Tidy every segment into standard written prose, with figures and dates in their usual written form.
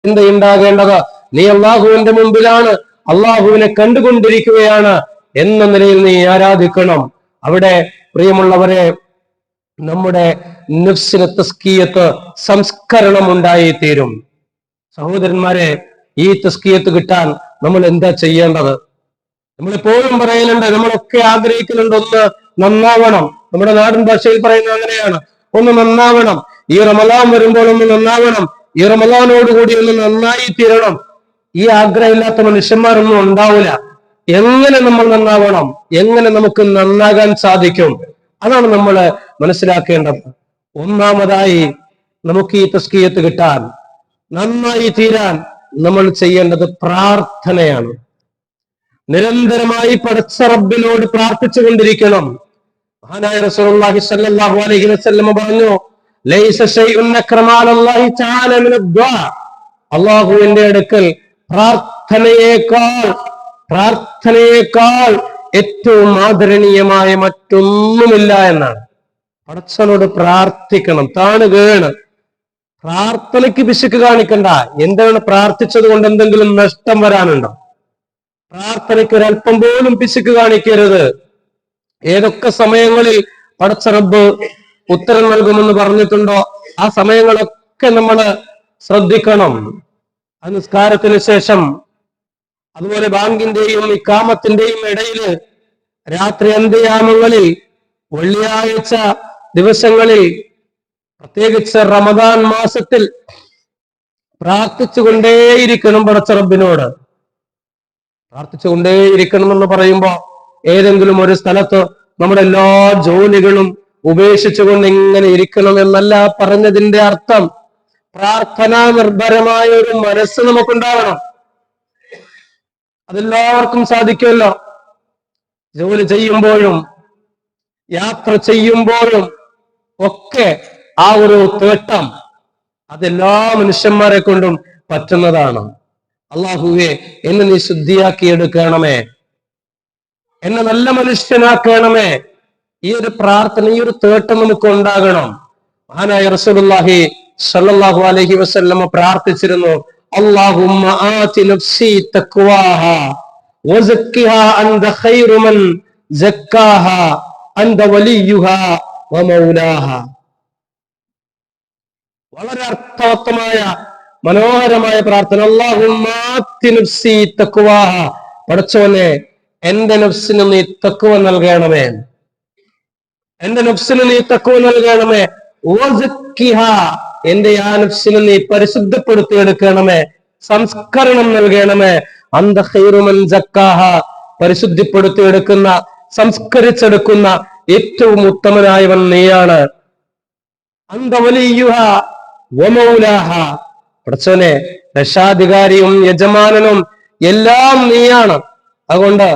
ചിന്തയുണ്ടാകേണ്ടത് നീ അള്ളാഹുവിന്റെ മുമ്പിലാണ്, അള്ളാഹുവിനെ കണ്ടുകൊണ്ടിരിക്കുകയാണ് എന്ന നിലയിൽ നീ ആരാധിക്കണം. അവിടെ പ്രിയമുള്ളവരെ, നമ്മുടെ നഫ്സിന് തസ്കിയത്ത്, സംസ്കരണം ഉണ്ടായിത്തീരും. സഹോദരന്മാരെ, ഈ തസ്കിയത്ത് കിട്ടാൻ നമ്മൾ എന്താ ചെയ്യേണ്ടത്? നമ്മളെപ്പോഴും പറയലുണ്ട്, നമ്മളൊക്കെ ആഗ്രഹിക്കുന്നുണ്ട് ഒന്ന് നന്നാവണം. നമ്മുടെ നാടൻ ഭാഷയിൽ പറയുന്നത് അങ്ങനെയാണ്, ഒന്ന് നന്നാവണം. ഈ റമളാൻ വരുമ്പോൾ ഒന്ന് നന്നാവണം, ഈ റമളാനോടുകൂടി ഒന്ന് നന്നായി തീരണം. ഈ ആഗ്രഹമില്ലാത്ത മനുഷ്യന്മാരൊന്നും ഉണ്ടാവില്ല. എങ്ങനെ നമ്മൾ നന്നാവണം? എങ്ങനെ നമുക്ക് നന്നാകാൻ സാധിക്കും? അതാണ് നമ്മൾ മനസ്സിലാക്കേണ്ടത്. ഒന്നാമതായി, നമുക്ക് ഈ തസ്കിയത്ത് കിട്ടാൻ, നന്നായി തീരാൻ നമ്മൾ ചെയ്യേണ്ടത് പ്രാർത്ഥനയാണ്. നിരന്തരമായി പടച്ച റബ്ബിനോട് പ്രാർത്ഥിച്ചുകൊണ്ടിരിക്കണം. മഹാനായ റസൂലുള്ളാഹി സ്വല്ലല്ലാഹു അലൈഹി വസല്ലം പറഞ്ഞു, ലൈസ ശൈഉൻ അക്രമ അലല്ലാഹി തആല മിന ദുആ. അല്ലാഹുവിന്റെ അടുക്കൽ പ്രാർത്ഥനയേക്കാൾ ഏറ്റവും ആദരണീയമായ മറ്റൊന്നുമില്ല എന്നാണ്. പടച്ചവനോട് പ്രാർത്ഥിക്കണം, താണുകേണ്. പ്രാർത്ഥനയ്ക്ക് പിശുക്ക് കാണിക്കണ്ട. എന്താണ് പ്രാർത്ഥിച്ചത് കൊണ്ട് എന്തെങ്കിലും നഷ്ടം വരാനുണ്ടോ? പ്രാർത്ഥനയ്ക്ക് ഒരല്പം പോലും പിശുക്ക് കാണിക്കരുത്. ഏതൊക്കെ സമയങ്ങളിൽ പടച്ച റബ്ബ് ഉത്തരം നൽകുമെന്ന് പറഞ്ഞിട്ടുണ്ടോ ആ സമയങ്ങളൊക്കെ നമ്മൾ ശ്രദ്ധിക്കണം. നിസ്കാരത്തിന് ശേഷം, അതുപോലെ ബാങ്കിന്റെയും ഇഖാമത്തിന്റെയും ഇടയില്, രാത്രി അന്ത്യയാമങ്ങളിൽ, വെള്ളിയാഴ്ച ദിവസങ്ങളിൽ, പ്രത്യേകിച്ച് റമദാൻ മാസത്തിൽ പ്രാർത്ഥിച്ചുകൊണ്ടേയിരിക്കണം പടച്ച റബ്ബിനോട്. പ്രാർത്ഥിച്ചുകൊണ്ടേയിരിക്കണം എന്ന് പറയുമ്പോ ഏതെങ്കിലും ഒരു സ്ഥലത്ത് നമ്മുടെ എല്ലാ ജോലികളും ഉപേക്ഷിച്ചുകൊണ്ട് ഇങ്ങനെ ഇരിക്കണം എന്നല്ല പറഞ്ഞതിന്റെ അർത്ഥം. പ്രാർത്ഥനാ നിർഭരമായ ഒരു മനസ്സ് നമുക്കുണ്ടാവണം. അതെല്ലാവർക്കും സാധിക്കുമല്ലോ. ജോലി ചെയ്യുമ്പോഴും യാത്ര ചെയ്യുമ്പോഴും ഒക്കെ ആ ഒരു തേട്ടം അതെല്ലാ മനുഷ്യന്മാരെ കൊണ്ടും പറ്റുന്നതാണ്. അള്ളാഹുവേ, എന്നെ നീ ശുദ്ധിയാക്കിയെടുക്കണമേ, എന്നെ നല്ല മനുഷ്യനാക്കണമേ. ഈ ഒരു പ്രാർത്ഥന, ഈ ഒരു തേട്ടം നമുക്ക് ഉണ്ടാകണം. മഹാനായ റസൂലുള്ളാഹി സ്വല്ലല്ലാഹു അലൈഹി വസല്ലം പ്രാർത്ഥിച്ചിരുന്നു, അല്ലാഹുമ്മ ആതി നഫ്സി തഖ്വാഹ വസക്കിഹാ അൻത ഖൈറു മൻ സക്കാഹ അൻത വലിയുഹാ വമൗലാഹ. വളരെ അർത്ഥവത്തമായ മനോഹരമായ പ്രാർത്ഥന. അല്ലാഹുമ്മ ആതി നഫ്സി തഖ്വാഹ, പടച്ചവനെ എന്റെ നഫ്സിന് നീ തഖ്വ നൽകണമേ, എന്റെ നഫ്സിന് നീ തഖ്വ നൽകണമേ. വസക്കിഹാ, എന്റെ ആ നഫ്സിനെ നീ പരിശുദ്ധപ്പെടുത്തിയെടുക്കണമേ, സംസ്കരണം നൽകണമേ. അന്ത ഖൈറു മൻ സക്കാഹ, പരിശുദ്ധിപ്പെടുത്തിയെടുക്കുന്ന, സംസ്കരിച്ചെടുക്കുന്ന ഏറ്റവും ഉത്തമനായവൻ നീയാണ്. അന്ത വലിയുഹാ വമൗലാഹ, പടച്ചവനെ രക്ഷാധികാരിയും യജമാനനും എല്ലാം നീയാണ്. അതുകൊണ്ട്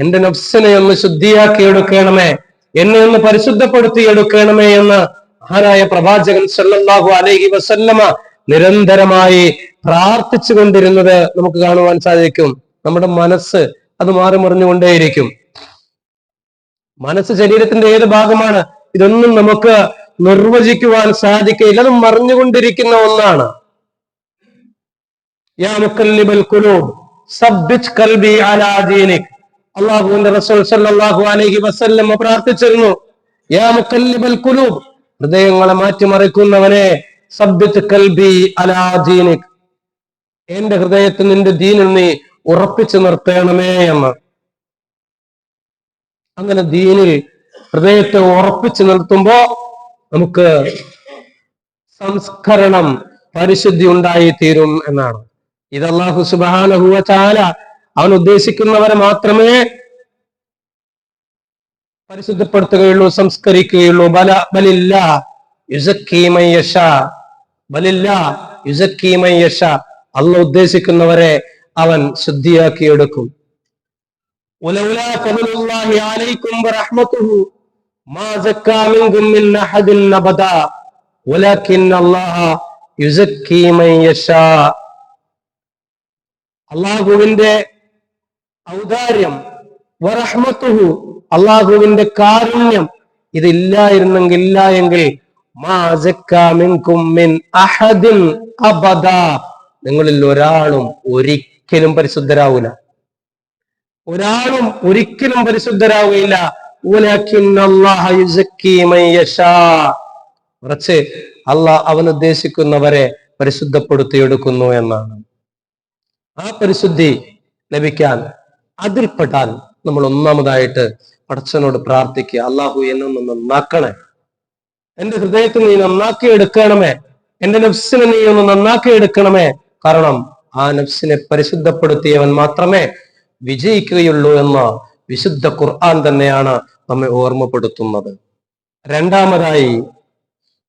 എന്റെ നഫ്സിനെ ഒന്ന് ശുദ്ധിയാക്കി എടുക്കണമേ, എന്നെ ഒന്ന് പരിശുദ്ധപ്പെടുത്തി എടുക്കണമേ എന്ന് മഹാനായ പ്രവാചകൻ സല്ലല്ലാഹു അലൈഹി വസല്ലമ നിരന്തരമായി പ്രാർത്ഥിച്ചു കൊണ്ടിരുന്നത് നമുക്ക് കാണുവാൻ സാധിക്കും. നമ്മുടെ മനസ്സ് അത് മാറി മറിഞ്ഞുകൊണ്ടേയിരിക്കും. മനസ്സ് ശരീരത്തിന്റെ ഏത് ഭാഗമാണ്? ഇതൊന്നും നമുക്ക് നിർവചിക്കുവാൻ സാധിക്കില്ല. അത് മറിഞ്ഞുകൊണ്ടിരിക്കുന്ന ഒന്നാണ്. യാ മുഖല്ലിബൽ ഖുലൂബ് സബ്ബിത് ഖൽബി അലാ ദീനിക്. അല്ലാഹുവിന്റെ റസൂൽ സല്ലല്ലാഹു അലൈഹി വസല്ലം പ്രാർത്ഥിച്ചിരുന്നു, യാ മുഖല്ലിബൽ ഖുലൂബ്, ഹൃദയങ്ങളെ മാറ്റിമറിക്കുന്നവനെ, സബ്ബിത് ഖൽബി അലാ ദീനിക്, എന്റെ ഹൃദയത്തിൽ നിന്റെ ദീനിൽ നീ ഉറപ്പിച്ചു നിർത്തണമേ എന്ന്. അങ്ങനെ ദീനിൽ ഹൃദയത്തെ ഉറപ്പിച്ചു നിർത്തുമ്പോ നമുക്ക് സംസ്കരണം, പരിശുദ്ധി ഉണ്ടായിത്തീരും എന്നാണ്. ഇത് അല്ലാഹു സുബ്ഹാനഹു വ തആല അവൻ ഉദ്ദേശിക്കുന്നവരെ മാത്രമേ പരിശുദ്ധപ്പെടുത്തുകയുള്ളൂ, സംസ്കരിക്കുകയുള്ളൂ. ബലില്ലാ യുസക്കി മൻ യശാ, ബലില്ലാ യുസക്കി മൻ യശാ, അല്ലാഹു ഉദ്ദേശിക്കുന്നവരെ അവൻ ശുദ്ധിയാക്കിയെടുക്കും. വലൗലാ ഫദ്ലുല്ലാഹി അലൈക്കും വറഹ്മതുഹു മാ സക്കാ മിൻകും മിൻ അഹദിൻ അബദാ വലകിൻ അല്ലാഹ യുസക്കി മൻ യശാ. അല്ലാഹുവിന്റെ ഔദാര്യം, വറഹ്മതുഹു, അല്ലാഹുവിന്റെ കാരുണ്യം, ഇതില്ലായിരുന്നെങ്കിൽ മാ സക്കാ മിൻകും മിൻ അഹദിൻ അബദാ, നിങ്ങളിൽ ഒരാളും ഒരിക്കലും പരിശുദ്ധരാവൂല. ഒരാളും ഒരിക്കലും പരിശുദ്ധരാവുകയില്ല. മറിച്ച് അള്ളാഹ് അവൻ ഉദ്ദേശിക്കുന്നവരെ പരിശുദ്ധപ്പെടുത്തിയെടുക്കുന്നു എന്നാണ്. ആ പരിശുദ്ധി ലഭിക്കാൻ അതിൽപ്പെട്ടാൽ നമ്മൾ ഒന്നാമതായിട്ട് പടച്ചവനോട് പ്രാർത്ഥിക്കുക, അള്ളാഹു എന്നെ ഒന്ന് നന്നാക്കണേ, എന്റെ ഹൃദയത്തെ നീ നന്നാക്കി എടുക്കണമേ, എന്റെ നഫ്സിനെ നീ ഒന്ന് നന്നാക്കി എടുക്കണമേ. കാരണം ആ നഫ്സിനെ പരിശുദ്ധപ്പെടുത്തിയവൻ മാത്രമേ വിജയിക്കുകയുള്ളൂ എന്ന് വിശുദ്ധ ഖുർആൻ തന്നെയാണ് നമ്മെ ഓർമ്മപ്പെടുത്തുന്നത്. രണ്ടാമതായി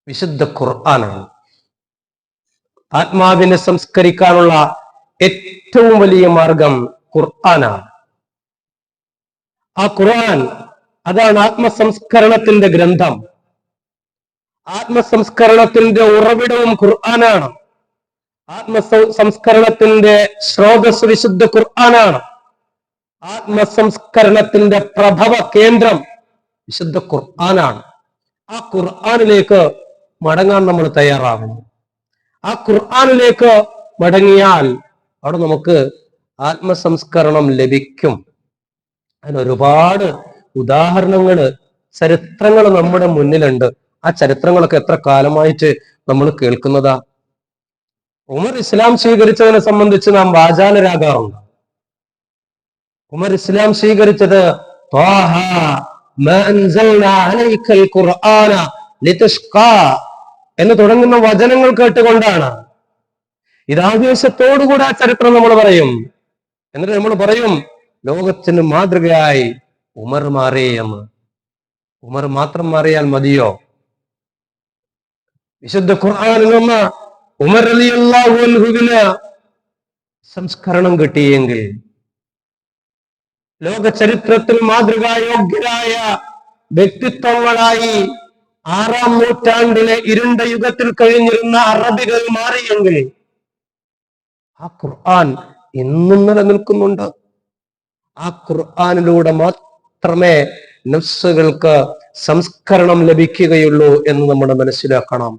വിശുദ്ധ ഖുർആനാണ്. ആത്മാവിനെ സംസ്കരിക്കാനുള്ള ഏറ്റവും വലിയ മാർഗം ഖുർആനാണ്. ആ ഖുർആൻ അതാണ് ആത്മസംസ്കരണത്തിന്റെ ഗ്രന്ഥം. ആത്മസംസ്കരണത്തിന്റെ ഉറവിടവും ഖുർആനാണ്. ആത്മസംസ്കരണത്തിന്റെ സ്രോതസ് വിശുദ്ധ ഖുർആനാണ്. ആത്മസംസ്കരണത്തിന്റെ പ്രഭവ കേന്ദ്രം വിശുദ്ധ ഖുർആനാണ്. ആ ഖുർആനിലേക്ക് മടങ്ങാൻ നമ്മൾ തയ്യാറാവണം. ആ ഖുർആനിലേക്ക് മടങ്ങിയാൽ അവിടെ നമുക്ക് ആത്മസംസ്കരണം ലഭിക്കും. അതിന് ഒരുപാട് ഉദാഹരണങ്ങള്, ചരിത്രങ്ങൾ നമ്മുടെ മുന്നിലുണ്ട്. ആ ചരിത്രങ്ങളൊക്കെ എത്ര കാലമായിട്ട് നമ്മൾ കേൾക്കുന്നതാ. ഉമർ ഇസ്ലാം സ്വീകരിച്ചതിനെ സംബന്ധിച്ച് നാം വാചാലരാകാറുണ്ട്. ഉമർ ഇസ്ലാം സ്വീകരിച്ചത് എന്ന് തുടങ്ങുന്ന വചനങ്ങൾ കേട്ടുകൊണ്ടാണ്. ഇതാവേശത്തോടുകൂടി ആ ചരിത്രം നമ്മൾ പറയും. എന്നിട്ട് നമ്മൾ പറയും, ലോകത്തിന് മാതൃകയായി ഉമർ മാറി എന്ന്. ഉമർ മാത്രം മാറിയാൽ മതിയോ? വിശുദ്ധ ഖുർആനിൽ നിന്ന് ഉമർ റളിയല്ലാഹു അൻഹുവിന് സംസ്കരണം കിട്ടിയെങ്കിൽ ലോക ചരിത്രത്തിൽ മാതൃകായോഗ്യരായ വ്യക്തിത്വങ്ങളായി 6-ാം നൂറ്റാണ്ടിലെ ഇരുണ്ട യുഗത്തിൽ കഴിഞ്ഞിരുന്ന അറബികൾ മാറിയെങ്കിൽ ആ ഖുർആൻ ഇന്നും നിലനിൽക്കുന്നുണ്ട്. ആ ഖുർആനിലൂടെ മാത്രമേ നഫ്സുകൾക്ക് സംസ്കരണം ലഭിക്കുകയുള്ളൂ എന്ന് നമ്മൾ മനസ്സിലാക്കണം.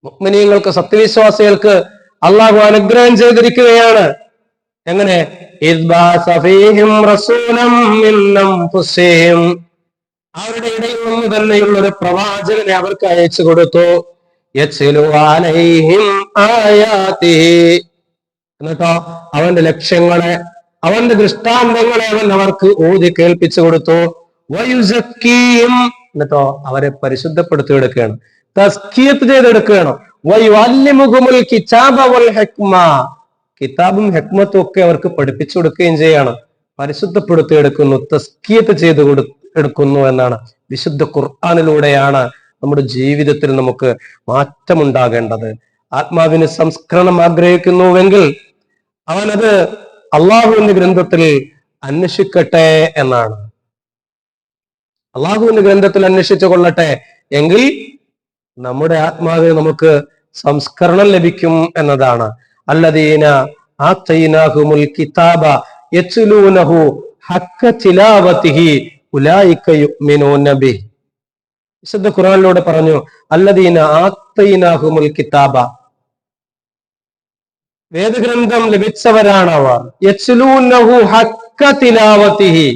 മുഅ്മിനീങ്ങൾക്ക്, സത്യവിശ്വാസികൾക്ക് അള്ളാഹു അനുഗ്രഹം ചെയ്തിരിക്കുകയാണ്. എങ്ങനെ? അവരുടെ ഇടയിൽ നിന്ന് തന്നെയുള്ള ഒരു പ്രവാചകനെ അവർക്ക് അയച്ചു കൊടുത്തു. എന്നിട്ടോ അവന്റെ ലക്ഷ്യങ്ങളെ, അവന്റെ ദൃഷ്ടാന്തങ്ങളെ അവൻ അവർക്ക് ഓതി കേൾപ്പിച്ചു കൊടുത്തു. എന്നിട്ടോ അവരെ പരിശുദ്ധപ്പെടുത്തി എടുക്കുകയാണ്, തസ്കിയത്ത് ചെയ്തെടുക്കുകയാണ്. കിതാബും ഹെക്മത്തും ഒക്കെ അവർക്ക് പഠിപ്പിച്ചു കൊടുക്കുകയും ചെയ്യാണ്. പരിശുദ്ധപ്പെടുത്തിയെടുക്കുന്നു, തസ്കിയത്ത് ചെയ്ത് എടുക്കുന്നു എന്നാണ്. വിശുദ്ധ ഖുർആനിലൂടെയാണ് നമ്മുടെ ജീവിതത്തിൽ നമുക്ക് മാറ്റമുണ്ടാകേണ്ടത്. ആത്മാവിന് സംസ്കരണം ആഗ്രഹിക്കുന്നുവെങ്കിൽ അവനത് അള്ളാഹുവിന്റെ ഗ്രന്ഥത്തിൽ അന്വേഷിക്കട്ടെ എന്നാണ്. അള്ളാഹുവിന്റെ ഗ്രന്ഥത്തിൽ അന്വേഷിച്ചു കൊള്ളട്ടെ, എങ്കിൽ നമ്മുടെ ആത്മാവിന് നമുക്ക് സംസ്കരണം ലഭിക്കും എന്നതാണ്. അല്ലദീന ആതൈനാഹുമുൽ കിതാബ യത്ലൂനഹു ഹഖ്ക തിലാവതിഹി ഉലൈക യുഅ്മിനൂന ബിഹി. വിശുദ്ധ ഖുർആനിലൂടെ പറഞ്ഞു, അല്ലദീന ആതൈനാഹുമുൽ കിതാബ, വേദഗ്രന്ഥം ലഭിച്ചവരാണ് അവർ. യത്ലൂനഹു ഹഖ്ക തിലാവതിഹി,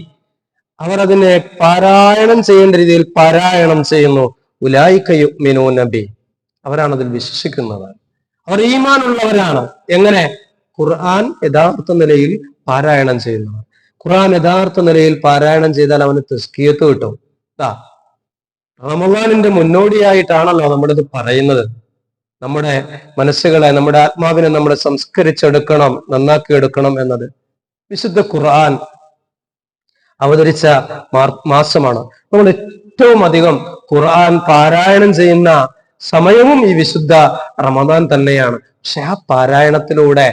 അവർ അതിനെ പാരായണം ചെയ്യേണ്ട രീതിയിൽ പാരായണം ചെയ്യുന്നു. ഉലൈക യുഅ്മിനൂന ബിഹി, അവരാണ് അതിൽ വിശ്വസിക്കുന്നത്. അവർ ഈമാൻ ഉള്ളവരാണ്. എങ്ങനെ? ഖുർആൻ യഥാർത്ഥ നിലയിൽ പാരായണം ചെയ്യുന്നവർ. ഖുർആൻ യഥാർത്ഥ നിലയിൽ പാരായണം ചെയ്താൽ അവന് തസ്കിയത്ത് കിട്ടും. റമളാനിന്റെ മുന്നോടിയായിട്ടാണല്ലോ നമ്മളിത് പറയുന്നത്. നമ്മുടെ മനസ്സുകളെ, നമ്മുടെ ആത്മാവിനെ നമ്മൾ സംസ്കരിച്ചെടുക്കണം, നന്നാക്കി എടുക്കണം എന്നത് വിശുദ്ധ ഖുർആൻ അവതരിച്ച മാസമാണ്. നമ്മൾ ഏറ്റവും അധികം ഖുർആൻ പാരായണം ചെയ്യുന്ന സമയവും ഈ വിശുദ്ധ റമദാൻ തന്നെയാണ്. പക്ഷെ ആ പാരായണത്തിലൂടെ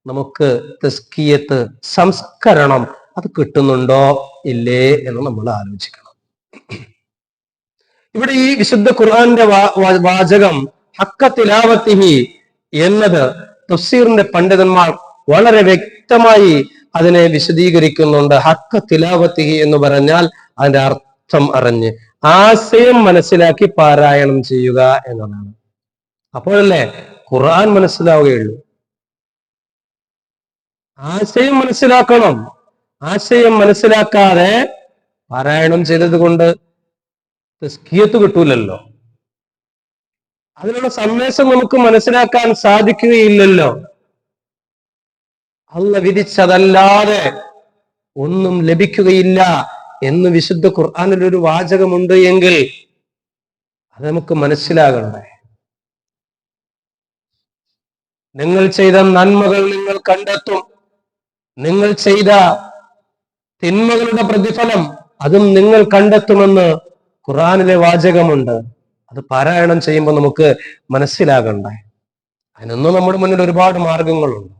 നമുക്ക് തസ്കിയത്ത്, സംസ്കരണം അത് കിട്ടുന്നുണ്ടോ ഇല്ലേ എന്ന് നമ്മൾ ആലോചിക്കണം. ഇവിടെ ഈ വിശുദ്ധ ഖുർആന്റെ വാചകം ഹഖ്ക തിലാവതിഹി എന്നത് തഫ്സീറിന്റെ പണ്ഡിതന്മാർ വളരെ വ്യക്തമായി അതിനെ വിശദീകരിക്കുന്നുണ്ട്. ഹഖ്ക തിലാവതിഹി എന്ന് പറഞ്ഞാൽ അതിന്റെ അർത്ഥം അറിഞ്ഞ്, ആശയം മനസ്സിലാക്കി പാരായണം ചെയ്യുക എന്നതാണ്. അപ്പോഴല്ലേ ഖുർആൻ മനസ്സിലാവുകയുള്ളൂ. ആശയം മനസ്സിലാക്കണം. ആശയം മനസ്സിലാക്കാതെ പാരായണം ചെയ്തത് കൊണ്ട് തസ്കിയത്ത് കിട്ടൂലല്ലോ, അതിനുള്ള സന്ദേശം നമുക്ക് മനസ്സിലാക്കാൻ സാധിക്കുകയില്ലല്ലോ. അള്ളാഹ് വിധിച്ചതല്ലാതെ ഒന്നും ലഭിക്കുകയില്ല എന്ന് വിശുദ്ധ ഖുർആനിൽ ഒരു വാചകമുണ്ട് എങ്കിൽ അത് നമുക്ക് മനസ്സിലാകണ്ടേ. നിങ്ങൾ ചെയ്ത നന്മകൾ നിങ്ങൾ കണ്ടെത്തും, നിങ്ങൾ ചെയ്ത തിന്മകളുടെ പ്രതിഫലം അതും നിങ്ങൾ കണ്ടെത്തുമെന്ന് ഖുർആനിലെ വാചകമുണ്ട്. അത് പാരായണം ചെയ്യുമ്പോൾ നമുക്ക് മനസ്സിലാകണ്ടേ. അതിനൊന്നും നമ്മുടെ മുന്നിൽ ഒരുപാട് മാർഗങ്ങളുണ്ട്.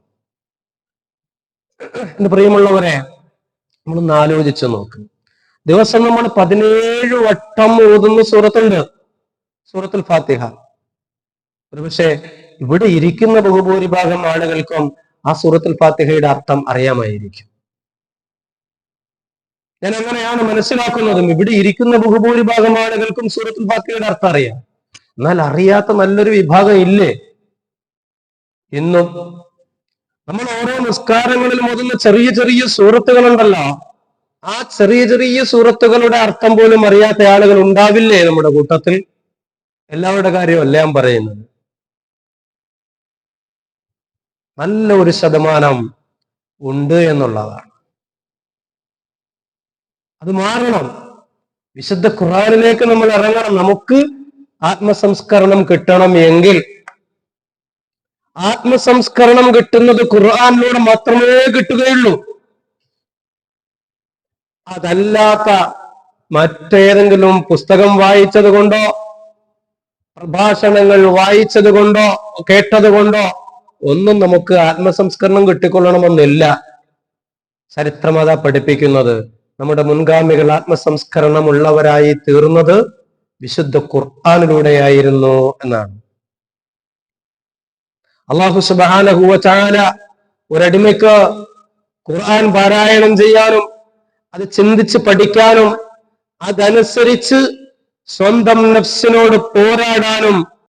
എന്റെ പ്രിയമുള്ളവരെ, നമ്മളൊന്ന് ആലോചിച്ച് നോക്ക്. ദിവസം നമ്മൾ 17 വട്ടം ഓതുന്ന സൂറത്തുണ്ട്, സൂറത്തുൽ ഫാത്തിഹ. ഒരുപക്ഷെ ഇവിടെ ഇരിക്കുന്ന ബഹുഭൂരിഭാഗം ആളുകൾക്കും ആ സൂറത്തുൽ ഫാത്തിഹയുടെ അർത്ഥം അറിയാമായിരിക്കും. ഞാൻ അങ്ങനെയാണ് മനസ്സിലാക്കുന്നതും. ഇവിടെ ഇരിക്കുന്ന ബഹുഭൂരിഭാഗം ആളുകൾക്കും സൂറത്തുൽ ഫാത്തിഹയുടെ അർത്ഥം അറിയാം. എന്നാൽ അറിയാത്ത നല്ലൊരു വിഭാഗം ഇല്ലേ ഇന്നും? നമ്മൾ ഓരോ നിസ്കാരങ്ങളിലും ഓതുന്ന ചെറിയ ചെറിയ സൂറത്തുകളുണ്ടല്ലോ, ആ ചെറിയ ചെറിയ സൂറത്തുകളുടെ അർത്ഥം പോലും അറിയാത്ത ആളുകൾ ഉണ്ടാവില്ലേ നമ്മുടെ കൂട്ടത്തിൽ? എല്ലാവരുടെ കാര്യമല്ല ഞാൻ പറയുന്നത്. നല്ല ഒരു ശതമാനം ഉണ്ട് എന്നുള്ളതാണ്. അത് മാറണം. വിശുദ്ധ ഖുർആനിലേക്ക് നമ്മൾ ഇറങ്ങണം. നമുക്ക് ആത്മസംസ്കരണം കിട്ടണം എങ്കിൽ, ആത്മസംസ്കരണം കിട്ടുന്നത് ഖുർആനിലൂടെ മാത്രമേ കിട്ടുകയുള്ളൂ. അതല്ലാത്ത മറ്റേതെങ്കിലും പുസ്തകം വായിച്ചത് കൊണ്ടോ പ്രഭാഷണങ്ങൾ വായിച്ചത് കൊണ്ടോ കേട്ടത് കൊണ്ടോ ഒന്നും നമുക്ക് ആത്മസംസ്കരണം കിട്ടിക്കൊള്ളണമെന്നില്ല. ചരിത്രം അതാ പഠിപ്പിക്കുന്നത്. നമ്മുടെ മുൻഗാമികൾ ആത്മസംസ്കരണം ഉള്ളവരായി തീർന്നത് വിശുദ്ധ ഖുർആനിലൂടെയായിരുന്നു എന്നാണ്. അല്ലാഹു സുബ്ഹാനഹു വ തആല ഒരടിമയ്ക്ക് ഖുർആൻ പാരായണം ചെയ്യാനും അത് ചിന്തിച്ച് പഠിക്കാനും അതനുസരിച്ച് സ്വന്തം നഫ്സിനോട് പോരാടാനും